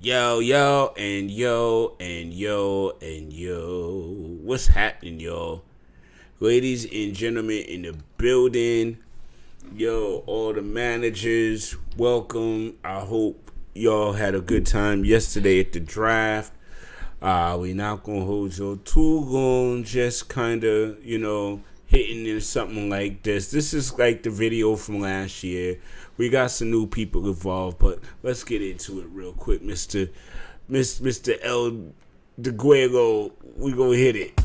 Yo, yo, and yo, and yo, and yo. What's happening, y'all? Ladies and gentlemen in the building. Yo, all the managers, welcome. I hope y'all had a good time yesterday at the draft. We not gonna hold you too long, just kinda, hitting in something like this. This is like the video from last year. We got some new people involved, but let's get into it real quick, Mr. El Deguello. We gonna hit it.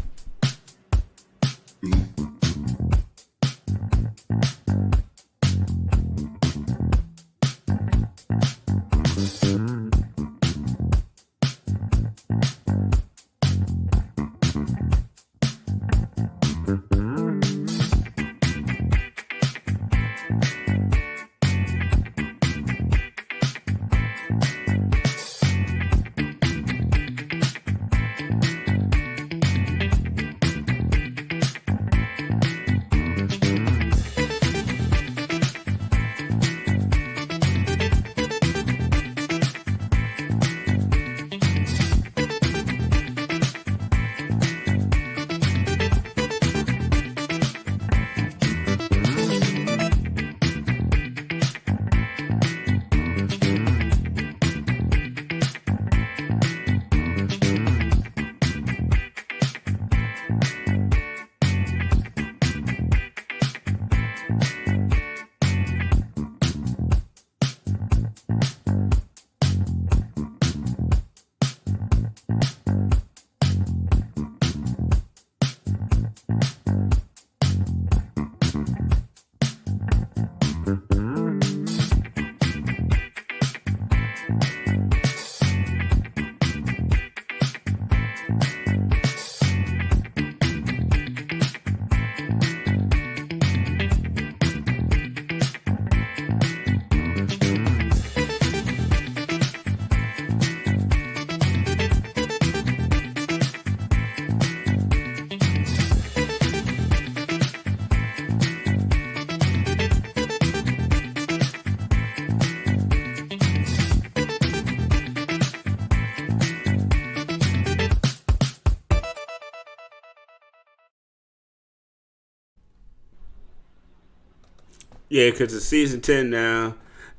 Yeah, because it's season 10 now,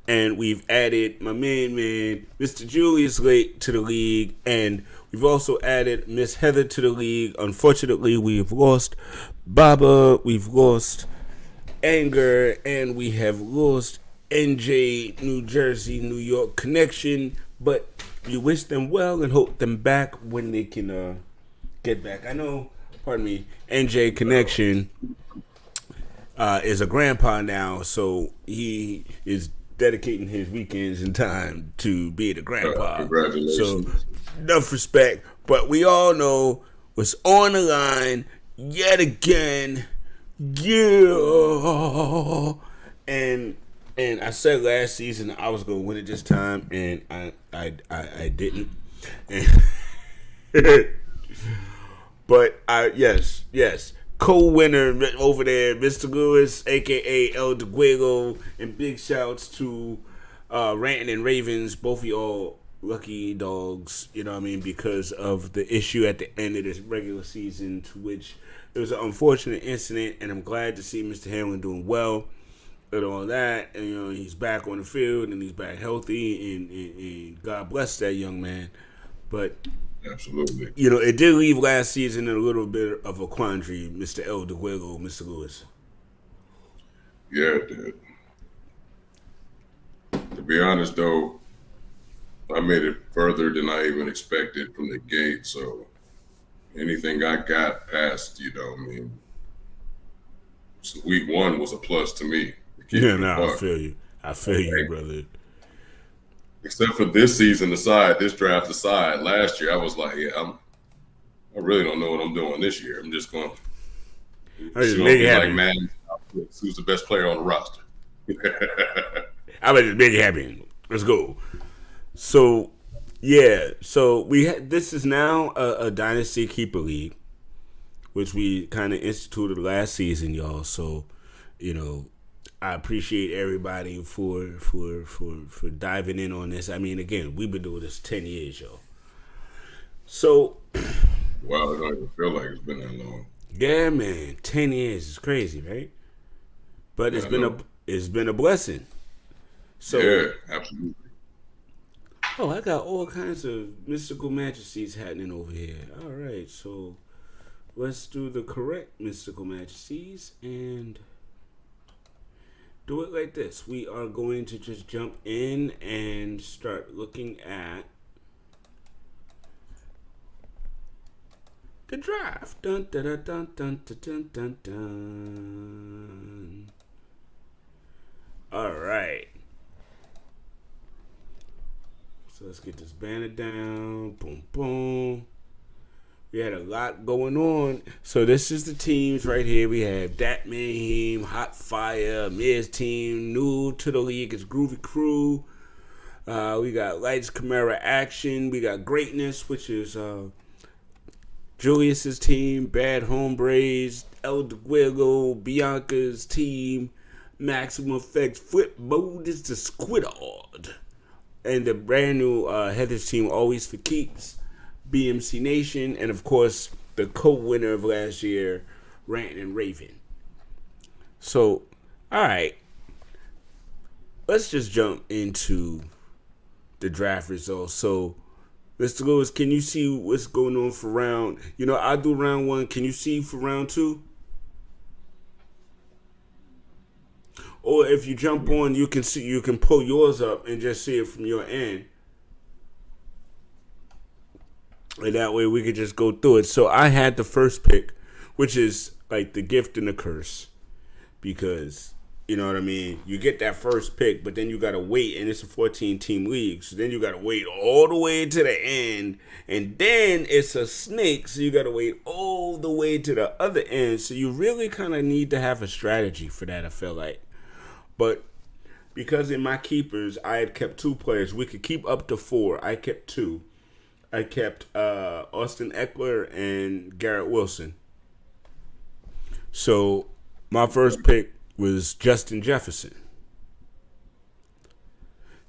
and we've added my man, Mr. Julius Lake to the league, and we've also added Miss Heather to the league. Unfortunately, we've lost Baba, we've lost Anger, and we have lost NJ, New Jersey, New York connection, but we wish them well and hope them back when they can get back. I know, pardon me, NJ connection is a grandpa now, so he is dedicating his weekends and time to being a grandpa. Congratulations. So, enough respect. But we all know what's on the line yet again. Yeah. And I said last season I was gonna win it this time, and I didn't. But yes. Co-winner over there, Mr. Lewis, aka El Deguello, and big shouts to Rantin' and Ravens, both of y'all lucky dogs, you know what I mean, because of the issue at the end of this regular season, to which it was an unfortunate incident, and I'm glad to see Mr. Hamlin doing well and all that, and he's back on the field and he's back healthy, and God bless that young man. But Absolutely. it did leave last season in a little bit of a quandary, Mr. El Deguello, Mr. Lewis. Yeah, it did. To be honest, though, I made it further than I even expected from the gate. So anything I got past, so week one was a plus to me. Yeah, I feel you. I feel you, brother. Except for this season this draft aside, last year I was like, I really don't know what I'm doing this year. I'm just going to be like, man, who's the best player on the roster? I was just make it happen. Let's go. So, yeah. So this is now a Dynasty Keeper League, which we kind of instituted last season, y'all. So, I appreciate everybody for diving in on this. I mean, again, we've been doing this 10 years, yo. So, wow, I don't even feel like it's been that long. Yeah, man, 10 years is crazy, right? But Yeah, it's been a blessing. So, yeah, absolutely. Oh, I got all kinds of mystical majesties happening over here. All right, so let's do the correct mystical majesties and do it like this. We are going to just jump in and start looking at the draft. Dun dun dun dun dun dun dun dun. All right. So let's get this banner down. Boom, boom. We had a lot going on. So this is the teams right here. We have Dat Mayhem, Hot Fire, Miz team, new to the league is Groovy Crew. We got Lights Chimera Action. We got Greatness, which is Julius's team, Bad Hombres, El Deguello, Bianca's team, Maximum Effects, Flip Mode is the Squidard. And the brand new Heather's team, Always for Keeps, BMC Nation, and of course the co-winner of last year, Rant and Raven. So, all right, let's just jump into the draft results. So, Mr. Lewis, can you see what's going on for round? I'll do round 1. Can you see for round 2? Or if you jump on, you can pull yours up and just see it from your end. And that way we could just go through it. So I had the first pick, which is like the gift and the curse. Because, you know what I mean? You get that first pick, but then you got to wait, and it's a 14-team league. So then you got to wait all the way to the end. And then it's a snake, so you got to wait all the way to the other end. So you really kind of need to have a strategy for that, I feel like. But because in my keepers, I had kept 2 players. We could keep up to 4. I kept 2. I kept Austin Eckler and Garrett Wilson. So my first pick was Justin Jefferson.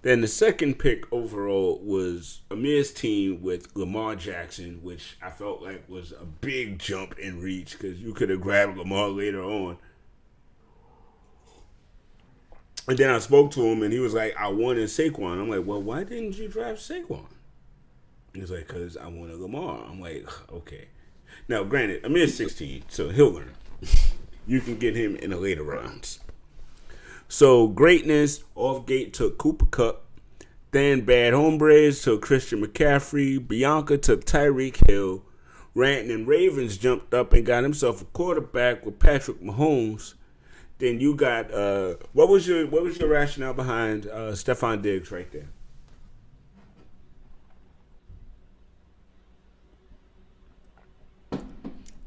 Then the second pick overall was Amir's team with Lamar Jackson, which I felt like was a big jump in reach because you could have grabbed Lamar later on. And then I spoke to him, and he was like, I wanted Saquon. I'm like, well, why didn't you draft Saquon? He was like, because I wanted Lamar. I'm like, okay. Now, granted, Amir's 16, so he'll learn. You can get him in the later rounds. So, Greatness, off gate took Cooper Kupp. Then Bad Hombres took Christian McCaffrey. Bianca took Tyreek Hill. Rantin' and Ravens jumped up and got himself a quarterback with Patrick Mahomes. Then you got what was your rationale behind Stephon Diggs right there?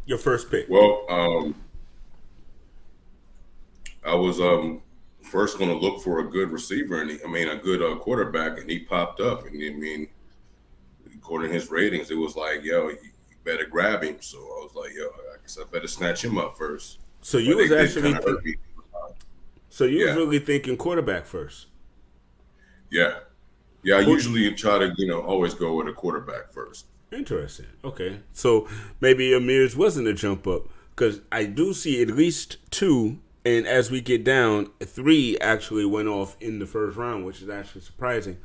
Your first pick. Well, I was first going to look for a good receiver, and a good quarterback, and he popped up. And according to his ratings, it was like, yo, you better grab him. So I was like, yo, I guess I better snatch him up first. So you was actually was really thinking quarterback first. Yeah. I usually try to, always go with a quarterback first. Interesting. Okay. So maybe Amir's wasn't a jump up because I do see at least 2, and as we get down, 3 actually went off in the first round, which is actually surprising.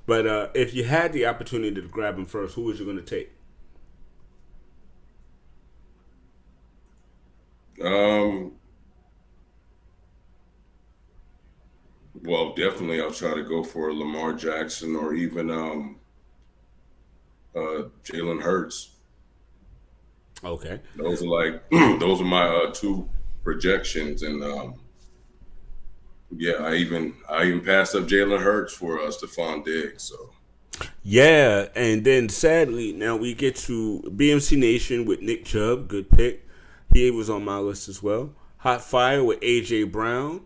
But if you had the opportunity to grab him first, who was you going to take? Well, definitely I'll try to go for Lamar Jackson or even Jalen Hurts. Okay. Those are those are my 2 projections, and I even passed up Jalen Hurts for Stephon Diggs. So yeah, and then sadly now we get to BMC Nation with Nick Chubb, good pick. He was on my list as well. Hot Fire with AJ Brown.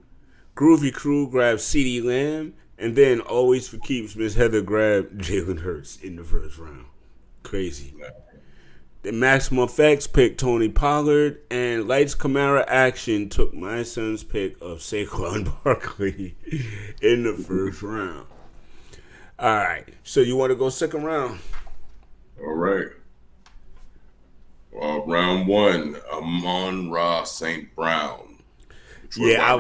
Groovy Crew grabbed CeeDee Lamb, and then Always for Keeps, Miss Heather grabbed Jalen Hurts in the first round. Crazy. The Maximum Effects picked Tony Pollard, and Lights Camera Action took my son's pick of Saquon Barkley in the first round. All right, so you want to go second round? All right. Round one, Amon-Ra St. Brown. Yeah, I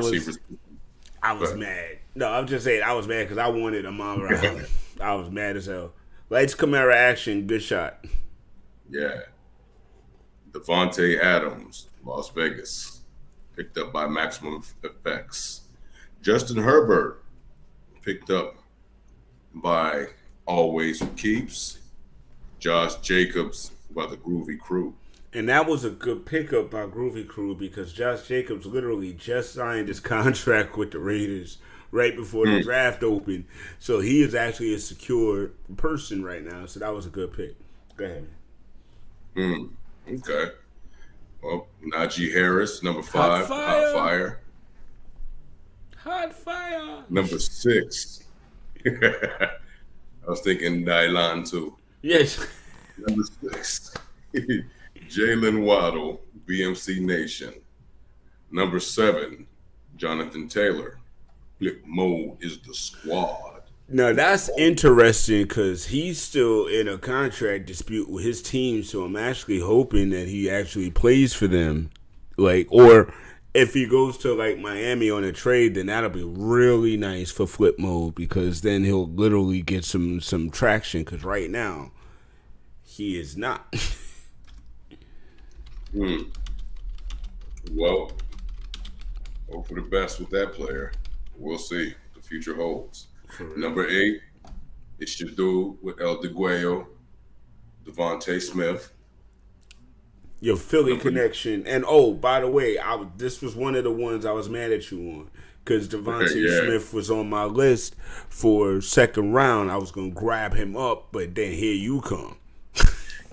was mad. No, I'm just saying I was mad because I wanted Amon-Ra. I was mad as hell. Lights, Camera, Action, good shot. Yeah. Devontae Adams, Las Vegas, picked up by Maximum Effects. Justin Herbert, picked up by Always Keeps. Josh Jacobs by the Groovy Crew. And that was a good pickup by Groovy Crew because Josh Jacobs literally just signed his contract with the Raiders right before the draft opened. So he is actually a secure person right now. So that was a good pick. Go ahead. Okay. Well, Najee Harris, number 5, Hot Fire. Hot Fire. Number 6. I was thinking Dylan too. Yes. Number 6. Jalen Waddle, BMC Nation. Number 7, Jonathan Taylor. Flip Mode is the squad. Now, that's interesting because he's still in a contract dispute with his team, so I'm actually hoping that he actually plays for them. Or if he goes to, Miami on a trade, then that'll be really nice for Flip Mode because then he'll literally get some traction because right now, he is not. Well, hope for the best with that player. We'll see. The future holds. Number 8, it's your dude with El Deguello, Devontae Smith. Your Philly connection. And, by the way, this was one of the ones I was mad at you on because Devontae Smith was on my list for second round. I was going to grab him up, but then here you come.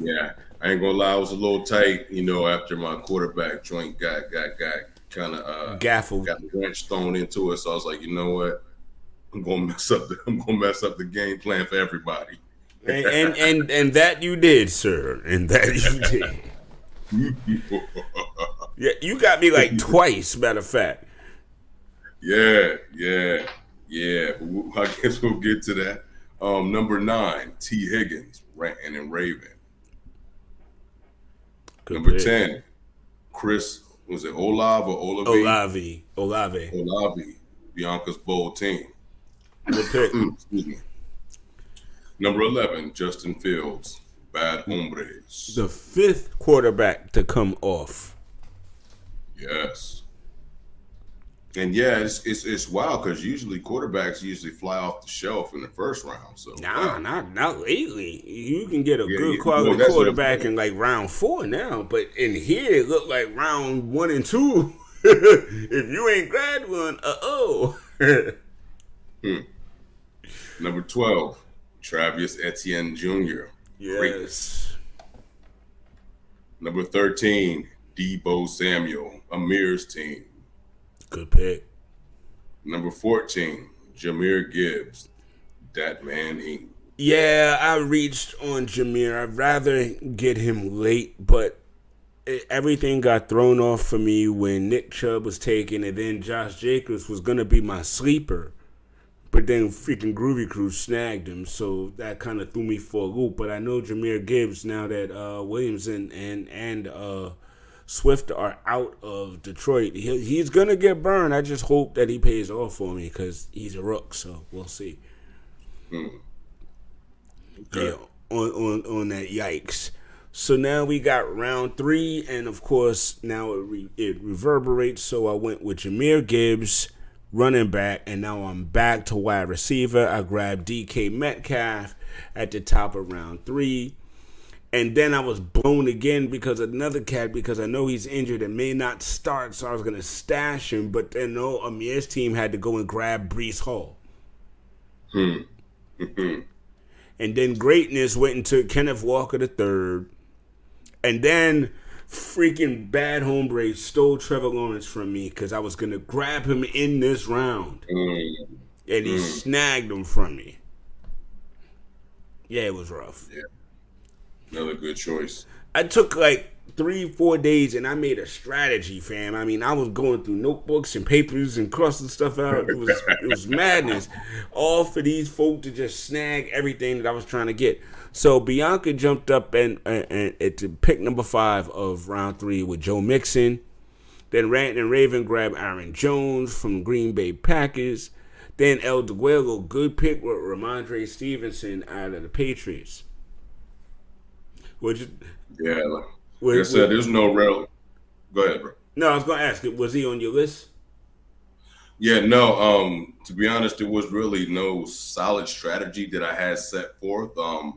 Yeah, I ain't going to lie. I was a little tight, after my quarterback joint got kind of gaffled. Got the wrench thrown into it. So I was like, you know what? I'm gonna mess up the game plan for everybody. and that you did, sir. And that you did. Yeah, you got me twice, matter of fact. Yeah. I guess we'll get to that. Number 9, T. Higgins, ranting and raving. Good number pick. 10, Chris, was it Olave or Olave? Olave, Bianca's bold team. Good pick. Excuse me. Number 11, Justin Fields, Bad Hombres. The 5th quarterback to come off. Yes. And yeah, it's wild because usually quarterbacks fly off the shelf in the first round. So not lately. You can get a good quality quarterback in round 4 now, but in here it looked like round 1 and 2. If you ain't grabbed one, Number 12, Travis Etienne Jr. Yes. Greatness. Number 13, Deebo Samuel, Amir's team. Good pick. Number 14, Jahmyr Gibbs, That Man Inc. Yeah, I reached on Jahmyr. I'd rather get him late, but everything got thrown off for me when Nick Chubb was taken, and then Josh Jacobs was going to be my sleeper. But then freaking Groovy Crew snagged him, so that kind of threw me for a loop. But I know Jahmyr Gibbs, now that Williams and Swift are out of Detroit, he's going to get burned. I just hope that he pays off for me because he's a rook, so we'll see. Okay. Yeah, on that yikes. So now we got round 3, and of course now it reverberates, so I went with Jahmyr Gibbs, running back, and now I'm back to wide receiver. I grabbed DK Metcalf at the top of round 3. And then I was blown again because another cat, because I know he's injured and may not start, so I was going to stash him. But then Amir's team had to go and grab Breece Hall. And then greatness went into Kenneth Walker III. And then freaking Bad Hombre stole Trevor Lawrence from me because I was going to grab him in this round. And he snagged him from me. Yeah, it was rough. Yeah. Another good choice. I took like 3-4 days and I made a strategy, fam. I mean, I was going through notebooks and papers and crossing stuff out. It was madness. All for these folk to just snag everything that I was trying to get. So Bianca jumped up and to pick number 5 of round 3 with Joe Mixon. Then Rant and Raven grabbed Aaron Jones from Green Bay Packers. Then El Deguello, good pick with Ramondre Stevenson out of the Patriots. Like I said, there's no real. Go ahead, bro. No, I was gonna ask, was he on your list? Yeah, no. To be honest, there was really no solid strategy that I had set forth. I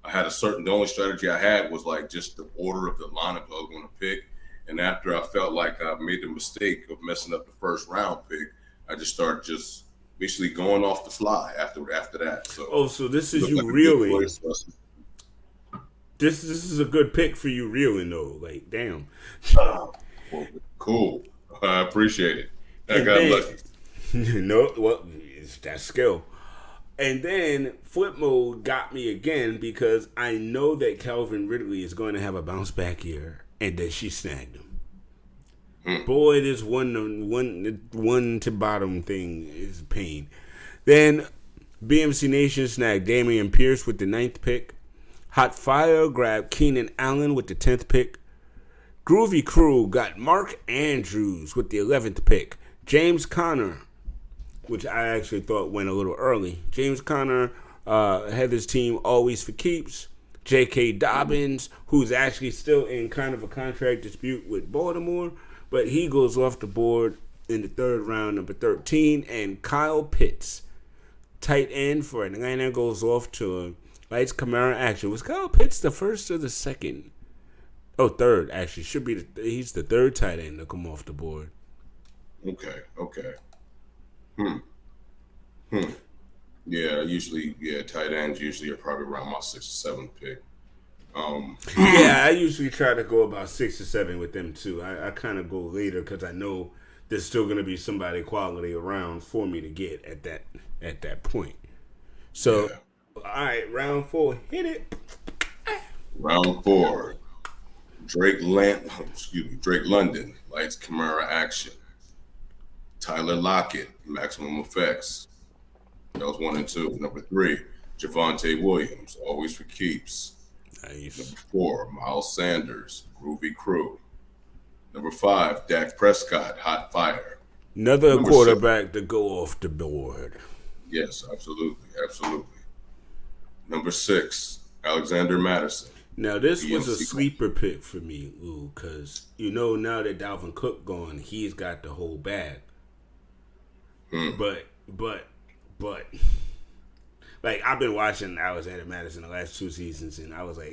had the only strategy I had was like just the order of the lineup I was going to pick. And after I felt like I made the mistake of messing up the first round pick, I just started basically going off the fly after that. So this is you reeling. This is a good pick for you reeling though. Like, damn. Cool. I appreciate it. I got lucky. No, well, it's that skill. And then flip mode got me again because I know that Calvin Ridley is going to have a bounce back year, and that she snagged him. Boy, this one to bottom thing is pain. Then BMC Nation snagged Damian Pierce with the 9th pick. Hot Fire grabbed Keenan Allen with the 10th pick. Groovy Crew got Mark Andrews with the 11th pick. James Conner, which I actually thought went a little early. James Conner had his team always for keeps. J.K. Dobbins, who's actually still in kind of a contract dispute with Baltimore, but he goes off the board in the 3rd round, number 13. And Kyle Pitts, tight end for Atlanta, goes off to Lights Camara action. Was Kyle Pitts the 1st or the 2nd? Oh, 3rd, actually. He's the 3rd tight end to come off the board. Okay. Yeah, tight ends usually are probably around my 6th or 7th pick. Yeah, I usually try to go about 6 or 7 with them too. I kind of go later because I know there's still going to be somebody quality around for me to get at that point. So, All right, round 4, hit it. Round 4, Drake London, Lights Camara action. Tyler Lockett, Maximum Effects. That was 1 and 2. Number 3, Javonte Williams, always for keeps. Nice. Number 4, Miles Sanders, Groovy Crew. Number 5, Dak Prescott, Hot Fire. Another quarterback to go off the board. Yes, absolutely. Number 6, Alexander Madison. Now, this was a sleeper pick for me, Lou, because now that Dalvin Cook gone, he's got the whole bag. But, like, I've been watching Alexander Madison the last 2 seasons, and I was like,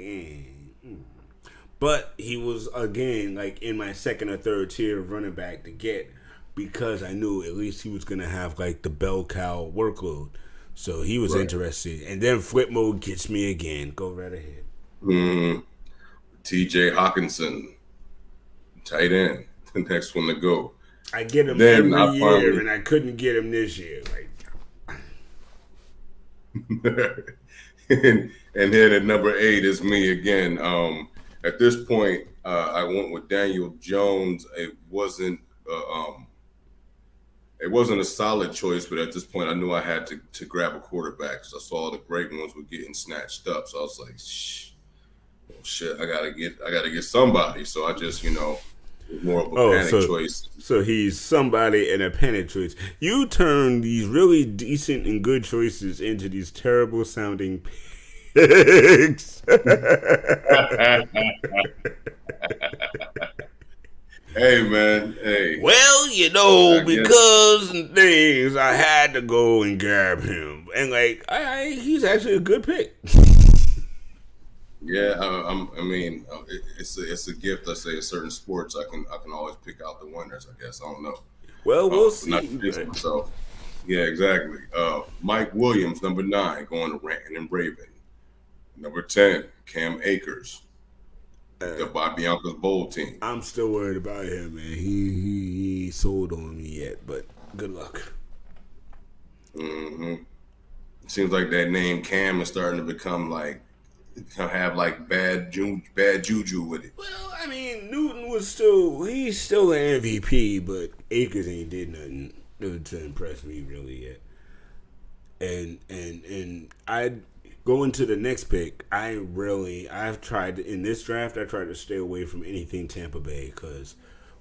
But he was, again, like, in my 2nd or 3rd tier of running back to get, because I knew at least he was going to have, like, the bell cow workload. So he was interested. And then flip mode gets me again. Go right ahead. T.J. Hawkinson, tight end, the next one to go. I get him every year, and I couldn't get him this year. And then at number 8 is me again. At this point, I went with Daniel Jones. It wasn't a solid choice, but at this point, I knew I had to grab a quarterback because I saw the great ones were getting snatched up. So I was like, shit, I gotta get somebody. So I just, more of a panic choice. So he's somebody and a panic choice. You turn these really decent and good choices into these terrible sounding picks. Hey, man. Hey. Well, because of things, I had to go and grab him. And, he's actually a good pick. Yeah, it's a gift. I say in certain sports, I can always pick out the winners. I guess I don't know. Well, we'll see. Not myself. Yeah, exactly. Mike Williams, number 9, going to Ranton and Raven. Number 10, Cam Akers, the Bianca's Bowl team. I'm still worried about him, man. He sold on me yet, but good luck. It seems like that name Cam is starting to become like have like bad juju with it. Well, I mean, Newton he's still an MVP, but Akers ain't did nothing to impress me really yet. And I going to the next pick. I've tried in this draft. I tried to stay away from anything Tampa Bay because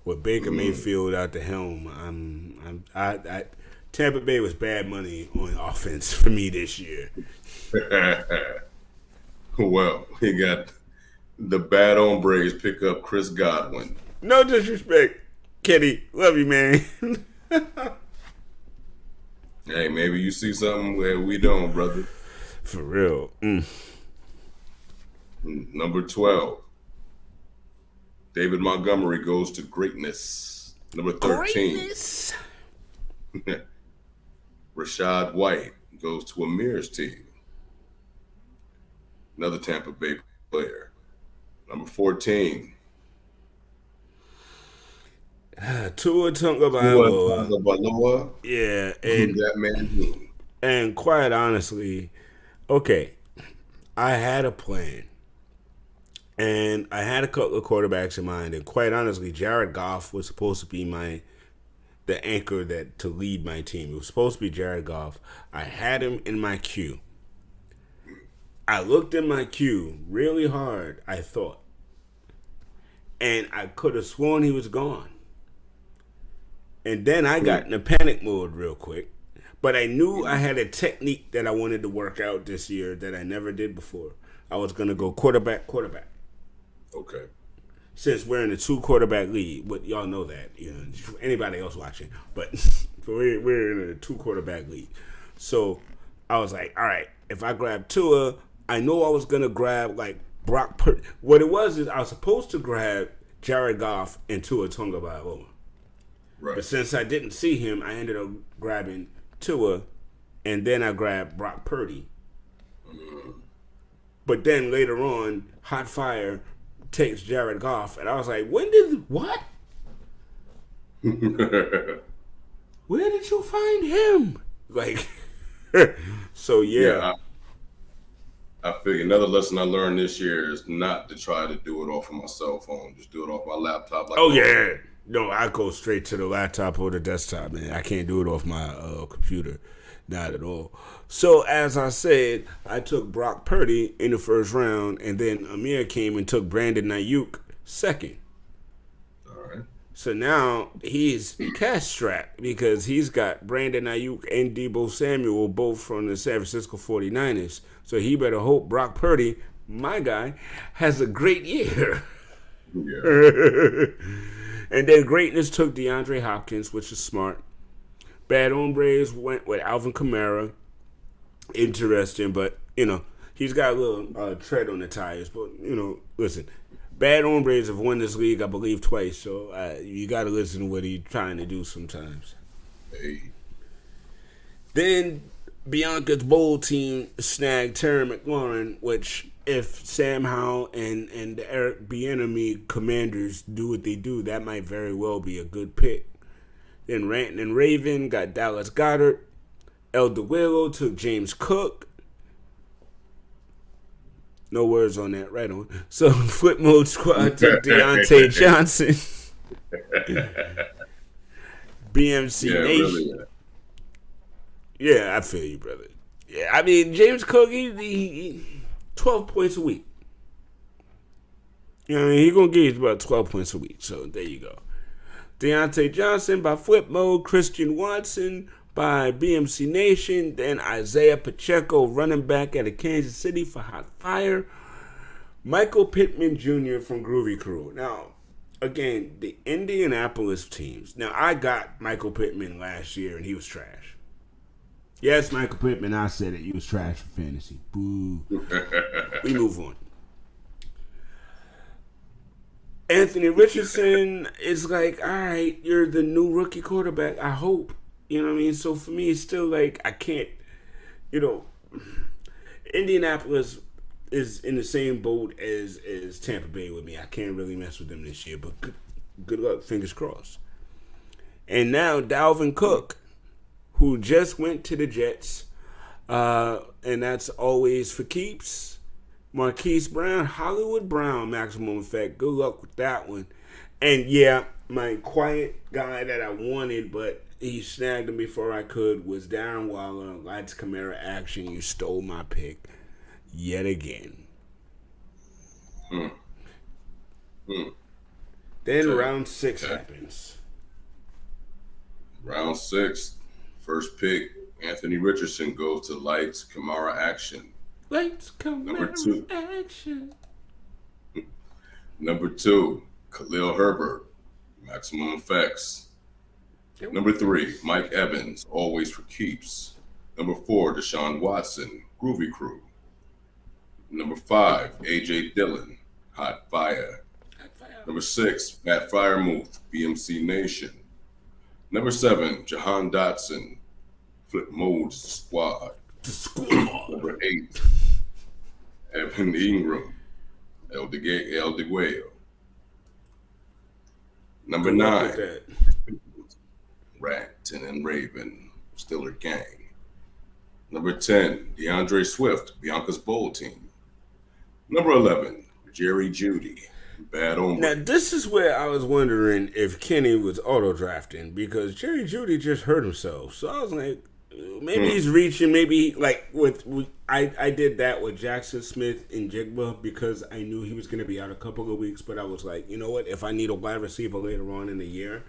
with Baker Mayfield out the helm, Tampa Bay was bad money on offense for me this year. Well, he got the bad hombres pick up Chris Godwin. No disrespect, Kenny. Love you, man. Hey, maybe you see something where we don't, brother. For real. Number 12. David Montgomery goes to greatness. Number 13. Greatness. Rashad White goes to Amir's team. Another Tampa Bay player. Number 14. Tua Tagovailoa. Yeah, and that man. And quite honestly, okay, I had a plan, and I had a couple of quarterbacks in mind. And quite honestly, Jared Goff was supposed to be the anchor to lead my team. It was supposed to be Jared Goff. I had him in my queue. I looked in my queue really hard. I thought, and I could have sworn he was gone. And then I got in a panic mode real quick. But I knew I had a technique that I wanted to work out this year that I never did before. I was going to go quarterback. Okay. Since we're in a 2-quarterback league, but y'all know that, anybody else watching. But we're in a 2-quarterback league. So I was like, all right, if I grab Tua, I know I was going to grab like Brock Purdy. What it was is I was supposed to grab Jared Goff and Tua Tagovailoa. Right. But since I didn't see him, I ended up grabbing Tua, and then I grabbed Brock Purdy. But then later on, Hot Fire takes Jared Goff, and I was like, what? Where did you find him? Like, so yeah. I figure another lesson I learned this year is not to try to do it off of my cell phone. Just do it off my laptop. Yeah. No, I go straight to the laptop or the desktop, man. I can't do it off my computer. Not at all. So, as I said, I took Brock Purdy in the first round, and then Amir came and took Brandon Ayuk second. All right. So now he's cash-strapped because he's got Brandon Ayuk and Deebo Samuel both from the San Francisco 49ers. So he better hope Brock Purdy, my guy, has a great year. Yeah. And then greatness took DeAndre Hopkins, which is smart. Bad hombres went with Alvin Kamara. Interesting, but, he's got a little tread on the tires. But, listen, bad hombres have won this league, I believe, twice. So you got to listen to what he's trying to do sometimes. Hey. Then Bianca's bowl team snagged Terry McLaurin, which if Sam Howell and the Eric Bieniemy Commanders do what they do, that might very well be a good pick. Then Ranton and Raven got Dallas Goedert. El Deguello took James Cook. No words on that, right on. So Flip Mode Squad took Deontay Johnson. BMC Nation. Really. Yeah, I feel you, brother. Yeah, I mean, James Cook, he 12 points a week. He's going to give you about 12 points a week. So there you go. Deontay Johnson by Flip Mode. Christian Watson by BMC Nation. Then Isaiah Pacheco, running back out of Kansas City for Hot Fire. Michael Pittman Jr. from Groovy Crew. Now, again, the Indianapolis teams. Now, I got Michael Pittman last year, and he was trash. Yes, Michael Pittman, I said it. He was trash for fantasy. Boo. We move on. Anthony Richardson is like, all right, you're the new rookie quarterback, I hope. You know what I mean? So for me, it's still like, I can't, Indianapolis is in the same boat as Tampa Bay with me. I can't really mess with them this year, but good luck, fingers crossed. And now Dalvin Cook, who just went to the Jets, and that's always for keeps. Marquise Brown, Hollywood Brown, maximum effect. Good luck with that one. And yeah, my quiet guy that I wanted, but he snagged him before I could, was Darren Waller. Lights, Camara, action. You stole my pick yet again. Then round 6 happens. Round 6, first pick, Anthony Richardson goes to Lights, Camara, action. Lights, Camara, action. Number 2, Khalil Herbert, maximum effects. Number 3, Mike Evans, always for keeps. Number 4, Deshaun Watson, Groovy Crew. Number 5, AJ Dillon, Hot Fire. Number 6, Pat Fryermuth, BMC Nation. Number 7, Jahan Dotson, Flip Mode's Squad. Number 8, Evan Ingram, El Deguello. Number 9, Ratton and Raven, Stiller Gang. Number 10, DeAndre Swift, Bianca's Bowl Team. Number 11, Jerry Jeudy, Bad Ombre. Now, this is where I was wondering if Kenny was auto-drafting, because Jerry Jeudy just hurt himself. So I was like, maybe he's reaching, maybe I did that with Jackson Smith and Jigba because I knew he was going to be out a couple of weeks, but I was like, you know what, if I need a wide receiver later on in the year,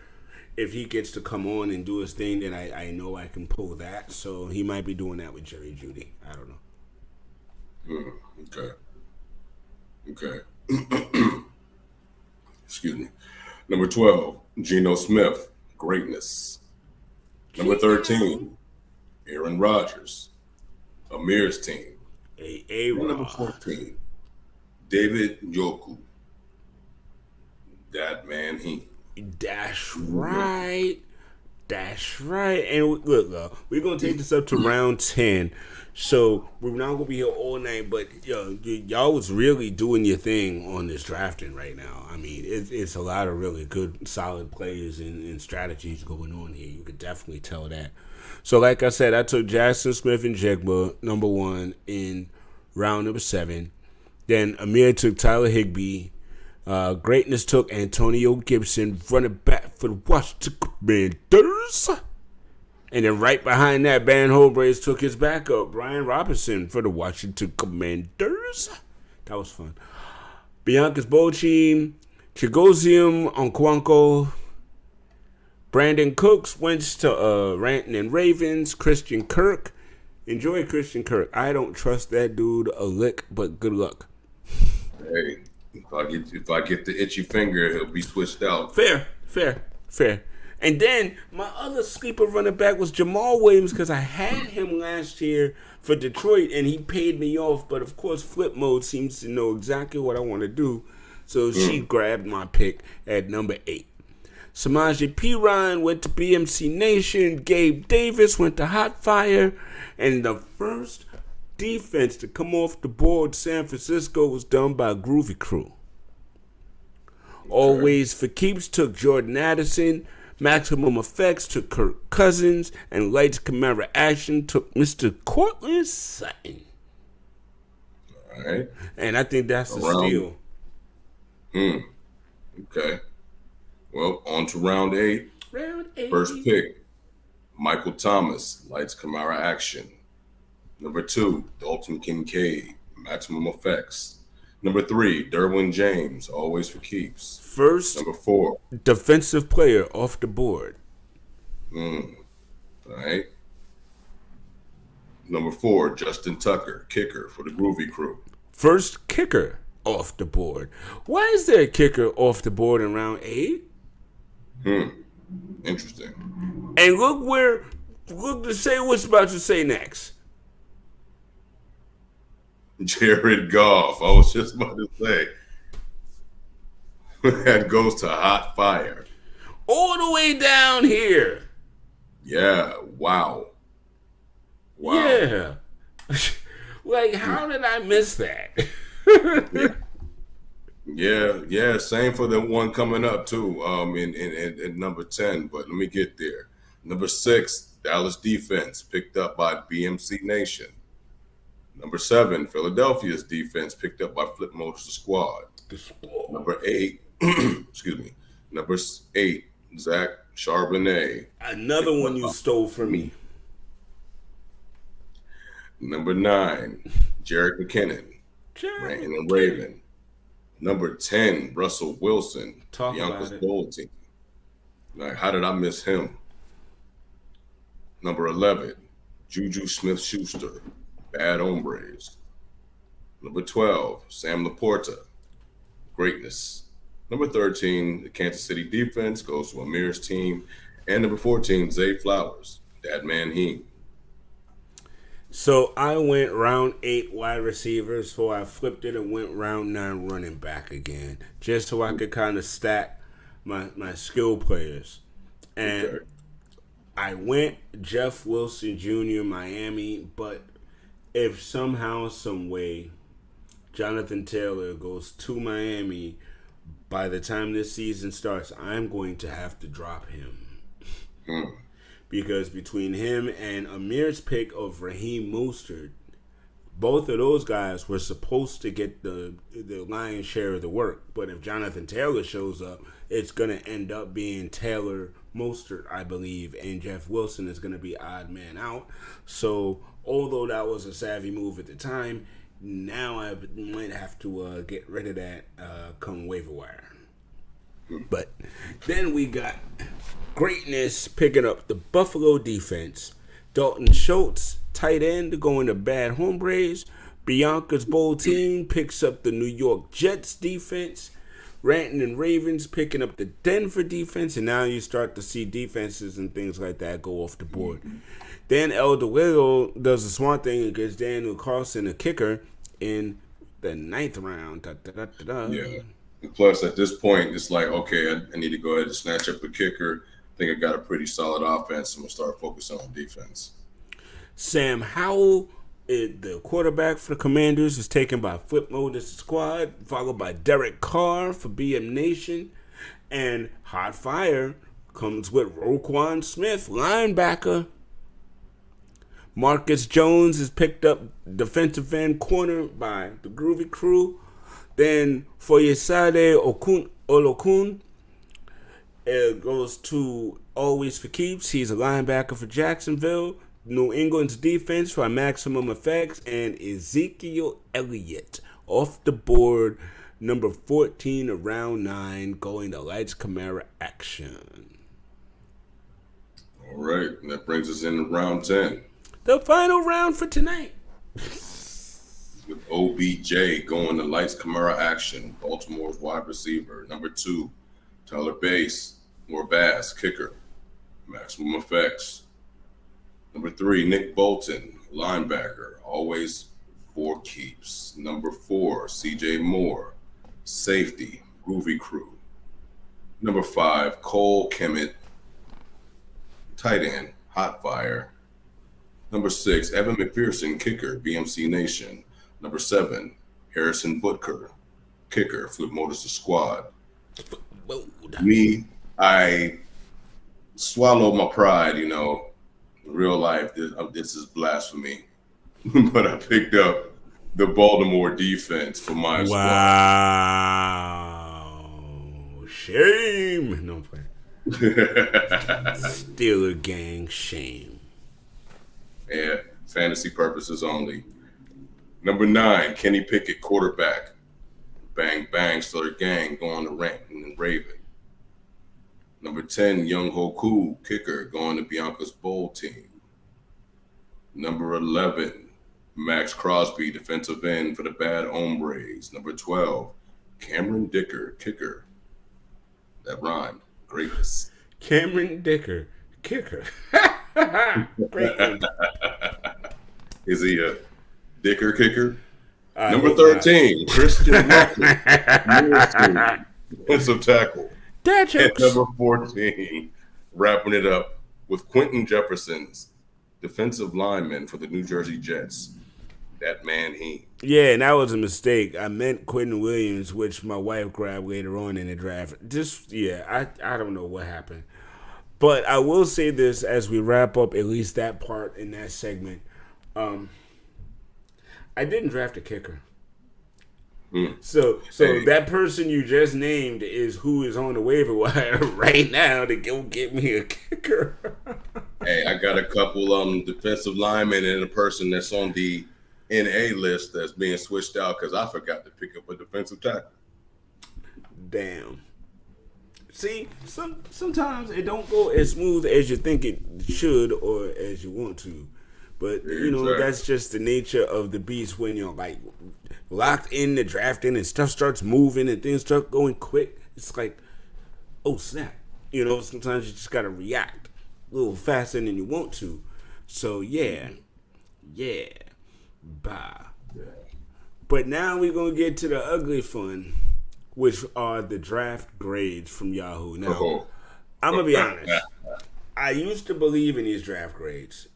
if he gets to come on and do his thing, then I know I can pull that. So he might be doing that with Jerry Jeudy. I don't know. Okay. Excuse me. Number 12, Geno Smith, Greatness. Number 13, Aaron Rodgers, Amir's Team. Number 14, David Njoku, That Man He. That's right. That's right. And look, we're going to take this up to round 10. So we're not going to be here all night, but y'all was really doing your thing on this drafting right now. I mean, it's a lot of really good, solid players and strategies going on here. You could definitely tell that. So like I said, I took Jackson Smith and Jigba, number 1, in round number 7. Then Amir took Tyler Higbee. Greatness took Antonio Gibson, running back for the Washington Commanders. And then right behind that, Van Holbrace took his backup, Brian Robinson, for the Washington Commanders. That was fun. Bianca's Bowl Team, Chigoziem Okonkwo, Brandon Cooks went to Ranton and Ravens, Christian Kirk. Enjoy Christian Kirk. I don't trust that dude a lick, but good luck. Hey, if I get the itchy finger, he'll be switched out. Fair. And then my other sleeper running back was Jamal Williams because I had him last year for Detroit and he paid me off. But of course, Flip Mode seems to know exactly what I want to do. So she grabbed my pick at number 8. Samaje Perine went to BMC Nation. Gabe Davis went to Hot Fire. And the first defense to come off the board, San Francisco, was done by Groovy Crew. Always for Keeps took Jordan Addison. Maximum Effects took Kirk Cousins, and Lights Camera Action took Mr. Cortland Sutton. All right. And I think that's a steal. Okay. Well, on to round 8. Round 8. First pick, Michael Thomas, Lights Camera Action. Number 2, Dalton Kincaid, Maximum Effects. Number 3, Derwin James, Always for Keeps. First, number 4, defensive player off the board. All right. Number 4, Justin Tucker, kicker for the Groovy Crew. First kicker off the board. Why is there a kicker off the board in round 8? Interesting. And look to say what's about to say next. Jared Goff. I was just about to say. That goes to Hot Fire. All the way down here. Yeah. Wow. Yeah. Like, how did I miss that? Yeah. Same for the one coming up too. In number 10. But let me get there. Number 6, Dallas defense picked up by BMC Nation. Number 7, Philadelphia's defense picked up by Flip Motors squad. Number 8, excuse me. Number 8, Zach Charbonnet. Another one you stole from me. Number 9, Jerick McKinnon. Rankin and Raven. Number 10, Russell Wilson. Bianca's Bowl team. Like, how did I miss him? Number 11, Juju Smith-Schuster. Bad Hombres. Number 12, Sam Laporta. Greatness. Number 13, the Kansas City defense goes to Amir's team. And number 14, Zay Flowers. That man he. So I went round 8 wide receivers, so I flipped it and went round 9 running back again, just so I could kind of stack my skill players. And I went Jeff Wilson Jr., Miami, but if somehow, some way, Jonathan Taylor goes to Miami, by the time this season starts, I'm going to have to drop him. Because between him and Amir's pick of Raheem Mostert, both of those guys were supposed to get the lion's share of the work. But if Jonathan Taylor shows up, it's going to end up being Taylor, Mostert, I believe, and Jeff Wilson is going to be odd man out. So although that was a savvy move at the time, now I might have to get rid of that come waiver wire. But then we got greatness picking up the Buffalo defense. Dalton Schultz, tight end, going to Bad Hombres. Bianca's Bowl team picks up the New York Jets defense. Ranton and Ravens picking up the Denver defense. And now you start to see defenses and things like that go off the board. Then El Deguello does a smart thing and gets Daniel Carlson, a kicker, in the 9th round. Yeah. And plus, at this point, it's like, okay, I need to go ahead and snatch up a kicker. I think I got a pretty solid offense. I'm going to start focusing on defense. Sam Howell, the quarterback for the Commanders, is taken by Flip Motors squad, followed by Derek Carr for BM Nation. And Hot Fire comes with Roquan Smith, linebacker. Marcus Jones is picked up defensive end corner by the Groovy Crew. Then Foyesade Olokun, it goes to Always for Keeps. He's a linebacker for Jacksonville. New England's defense for Maximum Effects. And Ezekiel Elliott off the board. Number 14 of round 9, going to Lights Camara action. All right. And that brings us into round 10. The final round for tonight. With OBJ going to Lights Camara action. Baltimore's wide receiver. Number 2, Tyler Bass, kicker. Maximum Effects. Number 3, Nick Bolton, linebacker. Always for keeps. Number 4, CJ Moore, safety. Groovy Crew. Number 5, Cole Kemet, tight end. Hot Fire. Number 6, Evan McPherson, kicker. BMC Nation. Number 7, Harrison Butker, kicker. Flip Motors the squad. Me, I swallowed my pride, In real life, this is blasphemy. But I picked up the Baltimore defense for my squad. Wow. Shame. No, I'm playing. Steeler gang, shame. Yeah, fantasy purposes only. Number 9, Kenny Pickett, quarterback. Bang, bang, Steeler gang, going to Ranton and Raven. Number 10, Young Hoku, kicker, going to Bianca's Bowl team. Number 11, Max Crosby, defensive end for the Bad Hombres. Number 12, Cameron Dicker, kicker. That rhymed. Greatness. Cameron Dicker, kicker. Great name. Is he a Dicker kicker? Number 13, Christian Walker, defensive tackle. Dad jokes. And number 14, wrapping it up with Quentin Jefferson's defensive lineman for the New Jersey Jets. That man he. Yeah, and that was a mistake. I meant Quentin Williams, which my wife grabbed later on in the draft. I don't know what happened. But I will say this as we wrap up at least that part in that segment. I didn't draft a kicker. Mm. So that person you just named is who is on the waiver wire right now to go get me a kicker. Hey, I got a couple defensive linemen and a person that's on the NA list that's being switched out because I forgot to pick up a defensive tackle. Damn. See, sometimes it don't go as smooth as you think it should or as you want to. But, you know, that's just the nature of the beast when you're, like, locked in the drafting and stuff starts moving and things start going quick. It's like, oh, snap. You know, sometimes you just got to react a little faster than you want to. So, yeah. Bah. But now we're going to get to the ugly fun, which are the draft grades from Yahoo. Now, I'm going to be honest. I used to believe in these draft grades.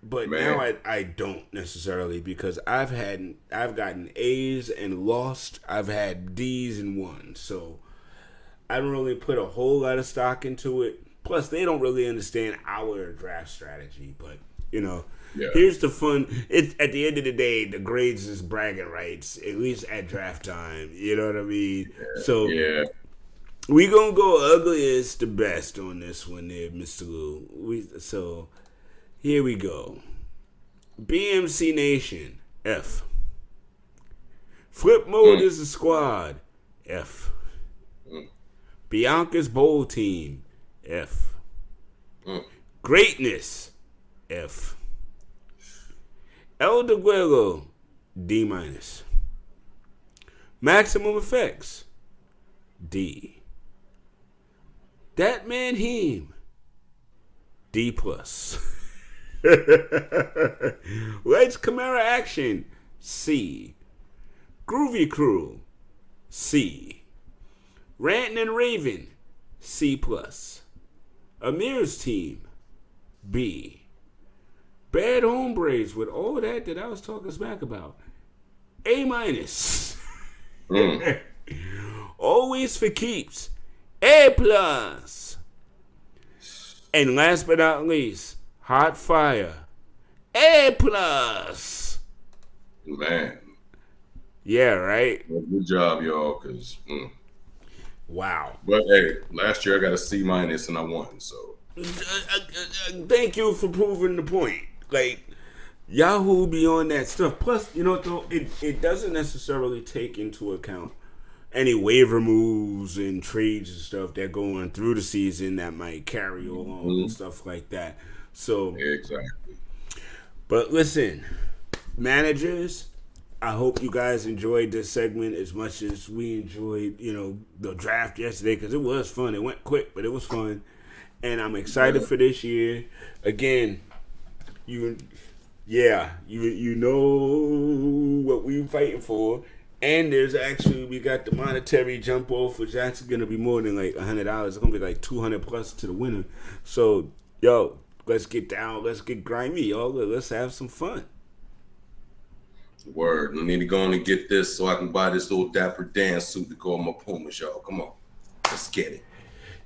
But now I don't necessarily because I've gotten A's and lost. I've had D's and won. So I don't really put a whole lot of stock into it. Plus, they don't really understand our draft strategy. But, you know, here's the fun. It's at the end of the day, the grades is bragging rights, at least at draft time. You know what I mean? We going to go ugliest to best on this one there, Mr. Lou. So here we go. BMC Nation, F. Flip Mode is a squad, F. Bianca's Bowl Team, F. Greatness, F. El Deguello, D-. Maximum Effects, D. That Man Heme, D+. Lights Camera Action, C. Groovy Crew, C. Rantin' and Raven, C+. Amir's Team, B. Bad Hombres with all that I was talking smack about, A-. Always for Keeps, A+. And last but not least, Hot Fire, A+. Man. Yeah, right? Good job, y'all, because... Wow. But, hey, last year I got a C- and I won, so... Thank you for proving the point. Like, Yahoo be on that stuff. Plus, you know, though, it doesn't necessarily take into account any waiver moves and trades and stuff that go on through the season that might carry along and stuff like that. So exactly. But listen, managers, I hope you guys enjoyed this segment as much as we enjoyed, you know, the draft yesterday because it was fun. It went quick, but it was fun, and I'm excited for this year. Again, you know what we're fighting for, and we got the monetary jump off, which that's gonna be more than like $100. It's gonna be like $200+ to the winner. So, yo. Let's get down. Let's get grimy, y'all. Let's have some fun. Word. I need to go on and get this so I can buy this little Dapper Dan suit to go on my Pumas, y'all. Come on. Let's get it.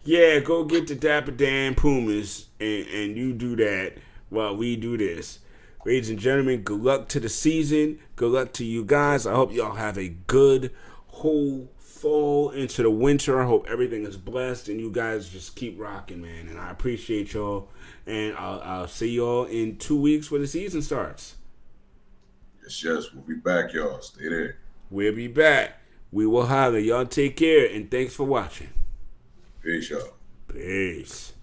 Yeah, go get the Dapper Dan Pumas and you do that while we do this. Ladies and gentlemen, good luck to the season. Good luck to you guys. I hope y'all have a good whole fall into the winter. I hope everything is blessed and you guys just keep rocking, man. And I appreciate y'all. And I'll see y'all in 2 weeks when the season starts. Yes. We'll be back, y'all. Stay there. We'll be back. We will holler. Y'all take care, and thanks for watching. Peace, y'all. Peace.